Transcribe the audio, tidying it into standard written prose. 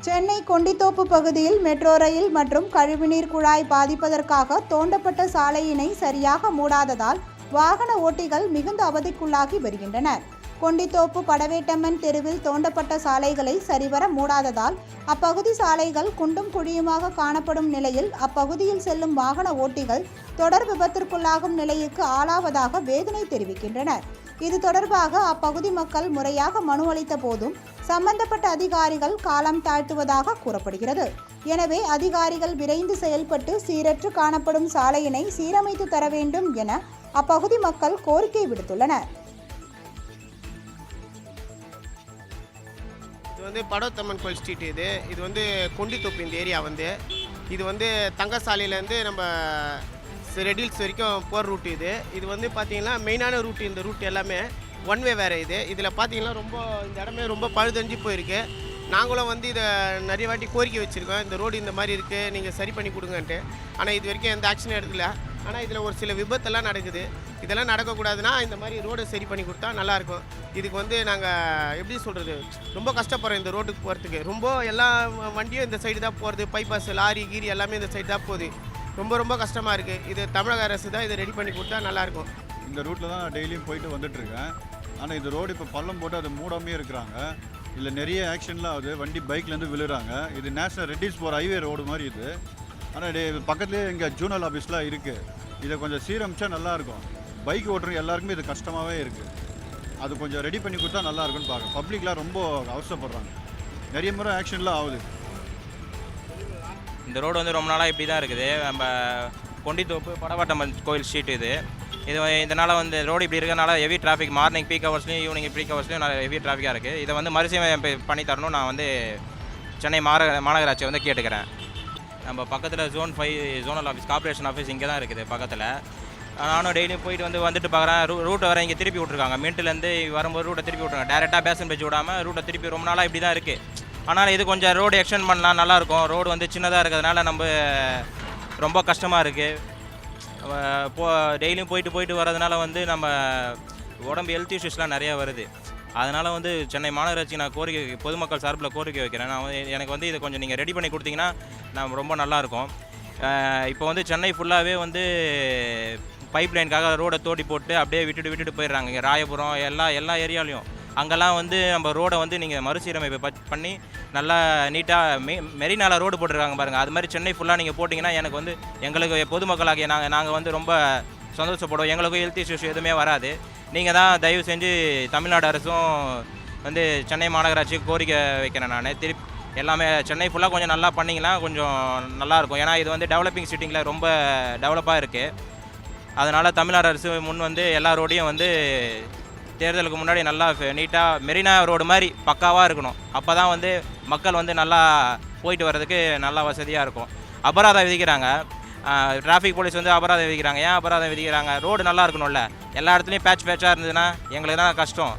சென்னை கொண்டித்தோப்பு பகுதியில் metro rail மற்றும் கழிவுநீர் குழாய் பாதிப்பதற்காக தோண்டப்பட்ட சாலையினை சரியாக மூடாததால் வாகன ஓட்டிகள் மிகுந்த அவதிக்குள்ளாகி வருகின்றனர். கொண்டித்தோப்பு படவேட்டம்மன் தெருவில் தோண்டப்பட்ட சாலைகளை சரிவர மூடாததால் அப்பகுதி சாலைகள் குண்டும் குழியுமாக காணப்படும் நிலையில் அப்பகுதியில் செல்லும் வாகன ஓட்டிகள் தொடர் விபத்திற்குள்ளாகும் நிலைக்கு ஆளாவதாக வேதனை தெரிவிக்கின்றனர். இது தொடர்பாக அப்பகுதி மக்கள் முறையாக மனு அளித்த போதும் சம்பந்தப்பட்ட அதிகாரிகள் காலம் தாழ்த்துவதாக கூறப்படுகிறது. எனவே அதிகாரிகள் விரைந்து செயல்பட்டு சீரற்று காணப்படும் சாலையினை சீரமைத்து தர வேண்டும் என அப்பகுதி மக்கள் கோரிக்கை விடுத்துள்ளனர். இது படவேட்டம்மன் கோயில் ஸ்ட்ரீட். இது கொண்டித்தோப்பு இந்த ஏரியா இது தங்கசாலையிலேருந்து நம்ம ரெடில்ஸ் வரைக்கும் போகிற ரூட். இது பார்த்தீங்கன்னா மெயினான ரூட். இந்த ரூட் எல்லாமே ஒன் வே வேறு. இதில் பார்த்தீங்கன்னா ரொம்ப இந்த இடமே ரொம்ப பழுதஞ்சு போயிருக்கு. நாங்களும் இதை நிறைய வாட்டி கோரிக்கை வச்சுருக்கோம், இந்த ரோடு இந்த மாதிரி இருக்குது, நீங்கள் சரி பண்ணி கொடுங்கன்ட்டு. ஆனால் இது வரைக்கும் எந்த ஆக்ஷனும் எடுக்கல. ஆனால் இதில் ஒரு சில விபத்தெல்லாம் நடக்குது. இதெல்லாம் நடக்கக்கூடாதுன்னா இந்த மாதிரி ரோடு சரி பண்ணி கொடுத்தா நல்லாயிருக்கும். இதுக்கு நாங்கள் எப்படி சொல்கிறது, ரொம்ப கஷ்டப்படுறோம் இந்த ரோட்டுக்கு போகிறதுக்கு. ரொம்ப எல்லா வண்டியும் இந்த சைடு தான் போகிறது. பைபாஸ் லாரி கீரி எல்லாமே இந்த சைடு தான் போகுது. ரொம்ப கஷ்டமாக இருக்குது. இது தமிழக அரசு தான் இதை ரெடி பண்ணி கொடுத்தா நல்லாயிருக்கும். இந்த ரூட்டில் தான் நான் டெய்லியும் போயிட்டு வந்துட்டுருக்கேன். ஆனால் இந்த ரோடு இப்போ பள்ளம் போட்டு அதை மூடாமே இருக்கிறாங்க. இதில் நிறைய ஆக்ஷன்லாம் ஆகுது. வண்டி பைக்லேருந்து விழுறாங்க. இது நேஷனல் ரெட்டில்ஸ் போகிற ஹைவே ரோடு மாதிரி இது. ஆனால் பக்கத்துலேயே இங்கே ஜூனல் ஆஃபீஸ்லாம் இருக்குது. இதை கொஞ்சம் சீரமைச்சா நல்லாயிருக்கும். பைக் ஓட்டுறவங்க எல்லாருக்குமே இது கஷ்டமாகவே இருக்குது. அது கொஞ்சம் ரெடி பண்ணி கொடுத்தா நல்லாயிருக்குன்னு பார்க்குறேன். பப்ளிக்லாம் ரொம்ப அவசரப்படுறாங்க. நிறைய முறை ஆக்ஷன்லாம் ஆகுது. இந்த ரோடு ரொம்ப நாளாக இப்படி தான் இருக்குது. நம்ம கொண்டித்தோப்பு படவேட்டம்மன் கோயில் ஸ்ட்ரீட் இதனால் ரோடு இப்படி இருக்கிறதுனால ஹெவி டிராஃபிக். மார்னிங் பீக் ஹவர்ஸ்லையும் ஈவினிங் பீக் ஹவர்ஸ்லையும் நிறைய ஹெவி டிராஃபிக்காக இருக்குது. இதை மறுசீரமைப்பு பண்ணி தரணும். நான் சென்னை மாநகராட்சியை கேட்டுக்கிறேன். நம்ம பக்கத்தில் Zone 5 zonal office, corporation office இங்கே தான் இருக்குது பக்கத்தில். நானும் டெய்லியும் வந்துட்டு பார்க்குறேன். ரூட்டை வர இங்கே திருப்பி விட்ருக்காங்க. மின்ட்லேருந்து வரும்போது ரூட்டை திருப்பி விட்ருக்காங்க. டேரெக்டாக பேசன் பேச்சு விடாமல் ரூட்டை திருப்பி ரொம்ப நாளாக இப்படி தான் இருக்குது. ஆனால் இது கொஞ்சம் ரோடு எக்ஸ்டெண்ட் பண்ணலாம், நல்லாயிருக்கும். ரோடு சின்னதாக இருக்கிறதுனால நம்ம ரொம்ப கஷ்டமாக இருக்குது. டெய்லியும் போயிட்டு வரதுனால நம்ம உடம்பு ஹெல்த் இஷ்யூஸ்லாம் நிறையா வருது. அதனால் சென்னை மாநகராட்சி நான் பொதுமக்கள் சார்பில் கோரிக்கை வைக்கிறேன். எனக்கு இதை கொஞ்சம் நீங்கள் ரெடி பண்ணி கொடுத்தீங்கன்னா நான் ரொம்ப நல்லாயிருக்கும். இப்போ சென்னை ஃபுல்லாகவே பைப் லைனுக்காக ரோடை தோண்டி போட்டு அப்படியே விட்டுட்டு போயிடுறாங்க. இங்கே ராயபுரம் எல்லா ஏரியாலையும் அங்கெல்லாம் நம்ம ரோடை நீங்கள் மறுசீரமைப்பு பண்ணி நல்லா நீட்டாக மெரினால ரோடு போட்டிருக்காங்க பாருங்கள். அது மாதிரி சென்னை ஃபுல்லாக நீங்கள் போட்டிங்கன்னா எனக்கு எங்களுக்கு பொதுமக்களாகிய நாங்கள் ரொம்ப சந்தோஷப்படுவோம். எங்களுக்கும் ஹெல்த் இஷ்யூஸ் எதுவுமே வராது. நீங்கள் தான் தயவு செஞ்சு தமிழ்நாடு அரசும் சென்னை மாநகராட்சிக்கு கோரிக்கை வைக்கிறேன். நான் எல்லாமே சென்னை ஃபுல்லாக கொஞ்சம் நல்லா பண்ணிங்கன்னா கொஞ்சம் நல்லாயிருக்கும். ஏன்னா இது டெவலப்பிங் சிட்டிங்கில் ரொம்ப டெவலப்பாக இருக்குது. அதனால் தமிழ்நாடு அரசு முன் எல்லா ரோடையும் தேர்தலுக்கு முன்னாடி நல்லா நீட்டாக மெரினா ரோடு மாதிரி பக்காவாக இருக்கணும். அப்போ தான் மக்கள் நல்லா போயிட்டு வர்றதுக்கு நல்லா வசதியாக இருக்கும். அபராதம் விதிக்கிறாங்க. டிராஃபிக் போலீஸ் அபராதம் விதிக்கிறாங்க. ஏன் அபராதம் விதிக்கிறாங்க? ரோடு நல்லா இருக்கணும்ல. எல்லா இடத்துலையும் பேட்சாக இருந்ததுன்னா எங்களுக்கு தான் கஷ்டம்.